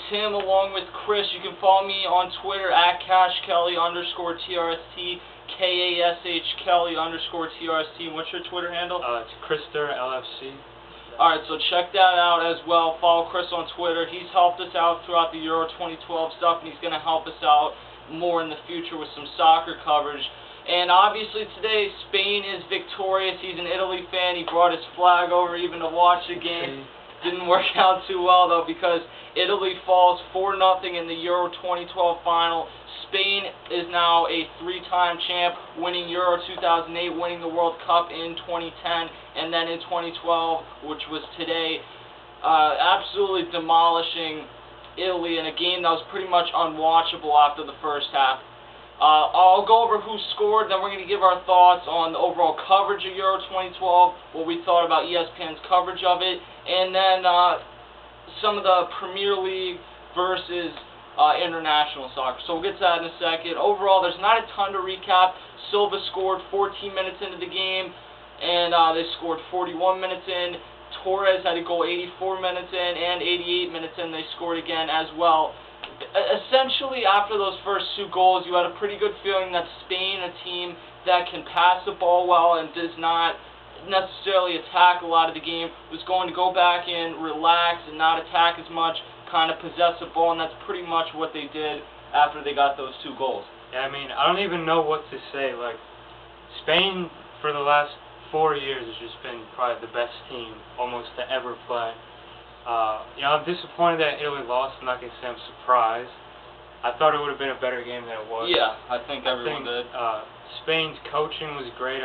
Tim along with Chris. You can follow me on Twitter at CashKelly_TRST, KASH_Kelly_TRST. What's your Twitter handle? It's Krister LFC. Alright, so check that out as well. Follow Chris on Twitter. He's helped us out throughout the Euro 2012 stuff, and he's going to help us out more in the future with some soccer coverage. And obviously today, Spain is victorious. He's an Italy fan. He brought his flag over even to watch the game. Didn't work out too well, though, because Italy falls 4-0 in the Euro 2012 final. Spain is now a three-time champ, winning Euro 2008, winning the World Cup in 2010, and then in 2012, which was today, absolutely demolishing Italy in a game that was pretty much unwatchable after the first half. I'll go over who scored, then we're going to give our thoughts on the overall coverage of Euro 2012, what we thought about ESPN's coverage of it, and then some of the Premier League versus international soccer. So we'll get to that in a second. Overall, there's not a ton to recap. Silva scored 14 minutes into the game, and they scored 41 minutes in. Torres had a goal 84 minutes in, and 88 minutes in they scored again as well. Essentially, after those first two goals, you had a pretty good feeling that Spain, a team that can pass the ball well and does not necessarily attack a lot of the game, was going to go back in, relax, and not attack as much, kind of possess the ball, and that's pretty much what they did after they got those two goals. Yeah, I mean, I don't even know what to say. Like, Spain, for the last 4 years, has just been probably the best team almost to ever play. You know, I'm disappointed that Italy lost. I'm not going to say I'm surprised. I thought it would have been a better game than it was. Yeah, I think everyone did. Spain's coaching was great.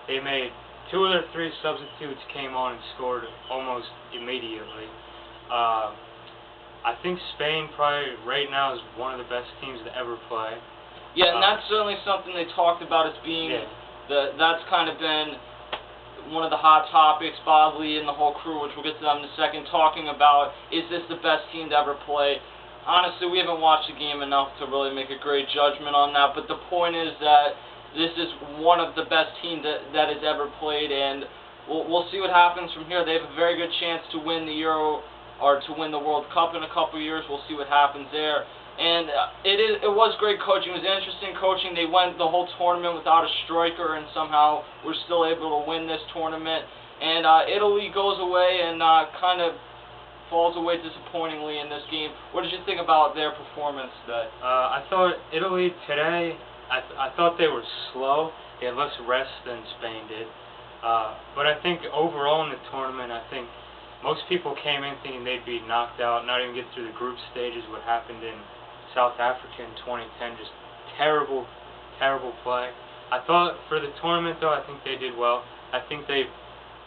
They made 2 of their 3 substitutes came on and scored almost immediately. I think Spain probably right now is one of the best teams to ever play. Yeah, and that's certainly something they talked about as being that's kind of been one of the hot topics. Bosley and the whole crew, which we'll get to them in a second, talking about, is this the best team to ever play? Honestly, we haven't watched the game enough to really make a great judgment on that, but the point is that this is one of the best teams that has ever played, and we'll see what happens from here. They have a very good chance to win the Euro, or to win the World Cup in a couple years. We'll see what happens there. And it was great coaching. It was interesting coaching. They went the whole tournament without a striker, and somehow were still able to win this tournament. And Italy goes away and kind of falls away disappointingly in this game. What did you think about their performance today? I thought Italy today, I thought they were slow. They had less rest than Spain did. But I think overall in the tournament, I think most people came in thinking they'd be knocked out, not even get through the group stages. What happened in South Africa in 2010, just terrible, terrible play. I thought for the tournament, though, I think they did well. I think they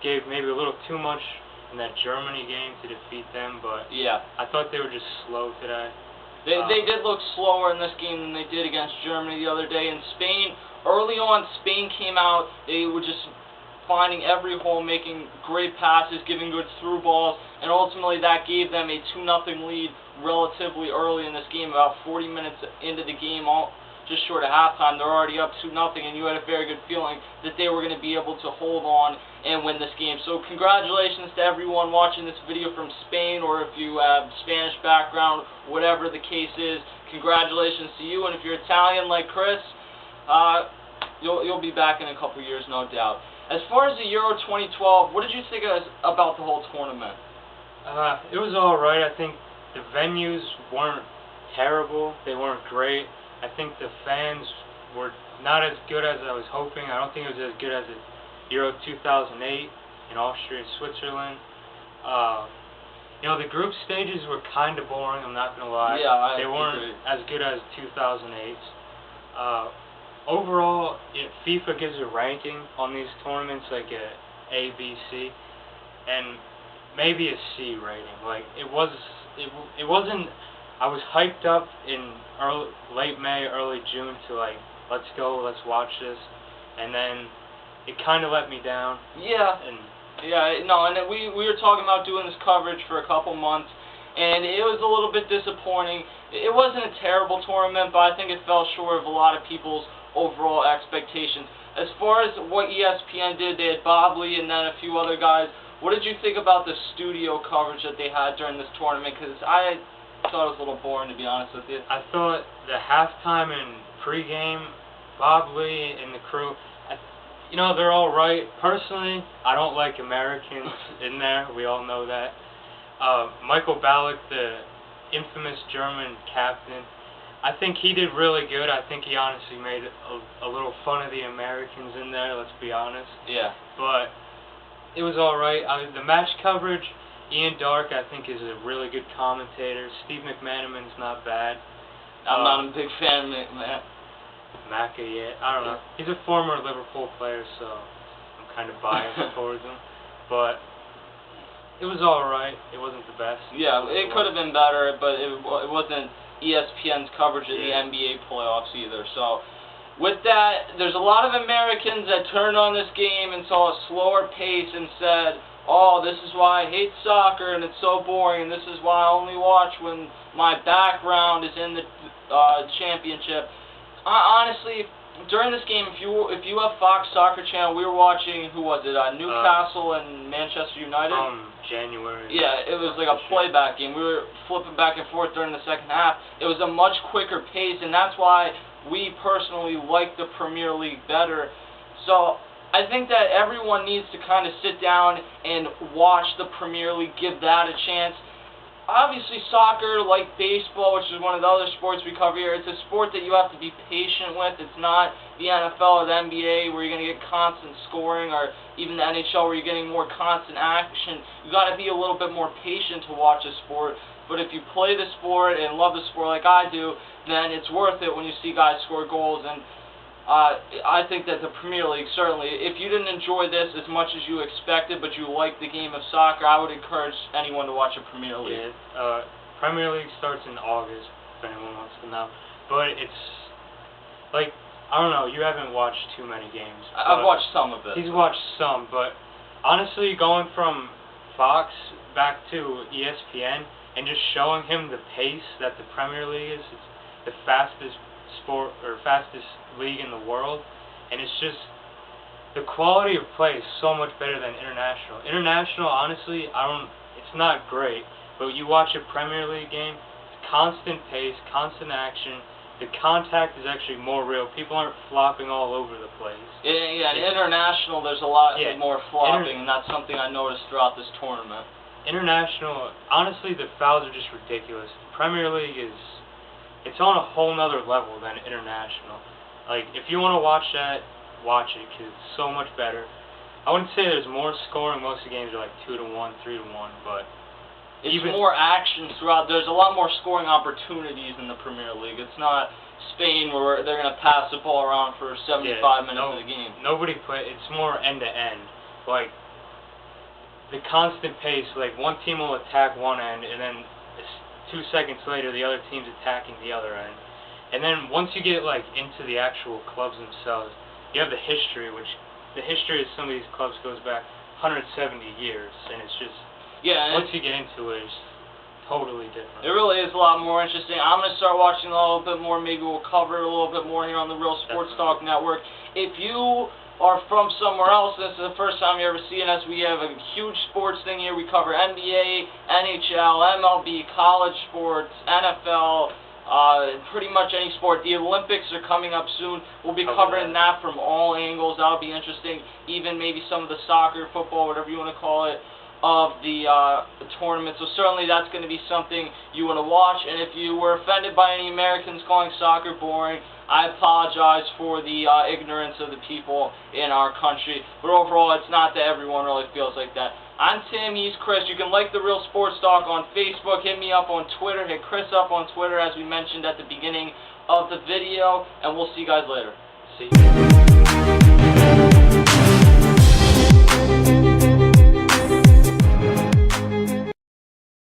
gave maybe a little too much in that Germany game to defeat them, but yeah, I thought they were just slow today. They did look slower in this game than they did against Germany the other day. And Spain, early on, Spain came out, they were just finding every hole, making great passes, giving good through balls, and ultimately that gave them a 2-0 lead relatively early in this game, about 40 minutes into the game, just short of halftime. They're already up 2-0, and you had a very good feeling that they were going to be able to hold on and win this game. So congratulations to everyone watching this video from Spain, or if you have Spanish background, whatever the case is, congratulations to you. And if you're Italian like Chris, you'll be back in a couple years, no doubt. As far as the Euro 2012, what did you think about the whole tournament? It was alright. I think the venues weren't terrible. They weren't great. I think the fans were not as good as I was hoping. I don't think it was as good as the Euro 2008 in Austria and Switzerland. You know, the group stages were kind of boring, I'm not going to lie. Yeah, they weren't as good as 2008's. Overall, FIFA gives a ranking on these tournaments, like A, B, C, and maybe a C rating. Like it wasn't. I was hyped up in late May, early June to like, let's go, let's watch this, and then it kind of let me down. Yeah. And we were talking about doing this coverage for a couple months, and it was a little bit disappointing. It wasn't a terrible tournament, but I think it fell short of a lot of people's overall expectations. As far as what ESPN did, they had Bobley and then a few other guys. What did you think about the studio coverage that they had during this tournament? Because I thought it was a little boring, to be honest with you. I thought the halftime and pregame, Bob Lee and the crew, they're all right. Personally, I don't like Americans in there. We all know that. Michael Ballack, the infamous German captain, I think he did really good. I think he honestly made a little fun of the Americans in there, let's be honest. Yeah. But it was alright. The match coverage, Ian Darke, I think, is a really good commentator. Steve McManaman's not bad. I'm not a big fan of McManaman. Macca, yeah. I don't know. He's a former Liverpool player, so I'm kind of biased towards him. But it was alright. It wasn't the best. Yeah, it could have been better, but it wasn't ESPN's coverage of the NBA playoffs either. So, with that, there's a lot of Americans that turned on this game and saw a slower pace and said, oh, this is why I hate soccer and it's so boring, and this is why I only watch when my background is in the championship. Honestly, during this game, if you have Fox Soccer Channel, we were watching, who was it, Newcastle and Manchester United? January. Yeah, it was like a playback game. We were flipping back and forth during the second half. It was a much quicker pace, and that's why we personally like the Premier League better. So I think that everyone needs to kind of sit down and watch the Premier League, give that a chance. Obviously, soccer, like baseball, which is one of the other sports we cover here, it's a sport that you have to be patient with. It's not the NFL or the NBA where you're going to get constant scoring, or even the NHL where you're getting more constant action. You got to be a little bit more patient to watch a sport. But if you play the sport and love the sport like I do, then it's worth it when you see guys score goals. And I think that the Premier League, certainly, if you didn't enjoy this as much as you expected, but you like the game of soccer, I would encourage anyone to watch a Premier League. Yeah, Premier League starts in August, if anyone wants to know. But it's, like, I don't know, you haven't watched too many games. I've watched some of it. He's watched some, but honestly, going from Fox back to ESPN and just showing him the pace that the Premier League is, it's the fastest sport, or fastest league in the world, and it's just, the quality of play is so much better than international. International, honestly, it's not great, but you watch a Premier League game, constant pace, constant action, the contact is actually more real. People aren't flopping all over the place. Yeah, international, there's a lot more flopping, and that's something I noticed throughout this tournament. International, honestly, the fouls are just ridiculous. Premier League it's on a whole nother level than international. Like, if you want to watch that, watch it, because it's so much better. I wouldn't say there's more scoring. Most of the games are like 2-1, 3-1, but it's more action throughout. There's a lot more scoring opportunities in the Premier League. It's not Spain where they're going to pass the ball around for 75 minutes of the game. It's more end-to-end. Like, the constant pace, like, one team will attack one end, and then 2 seconds later, the other team's attacking the other end. And then once you get, like, into the actual clubs themselves, you have the history, which the history of some of these clubs goes back 170 years, and it's just, once you get into it, it's totally different. It really is a lot more interesting. I'm going to start watching a little bit more. Maybe we'll cover it a little bit more here on the Real Sports Talk Network. If you are from somewhere else, this is the first time you're ever seeing us, we have a huge sports thing here. We cover NBA, NHL, MLB, college sports, NFL, pretty much any sport. The Olympics are coming up soon. We'll be covering that from all angles. That'll be interesting. Even maybe some of the soccer, football, whatever you want to call it, of the tournament. So certainly that's going to be something you want to watch. And if you were offended by any Americans calling soccer boring, I apologize for the ignorance of the people in our country. But overall, it's not that everyone really feels like that. I'm Tim, he's Chris. You can like The Real Sports Talk on Facebook. Hit me up on Twitter. Hit Chris up on Twitter, as we mentioned at the beginning of the video. And we'll see you guys later. See you.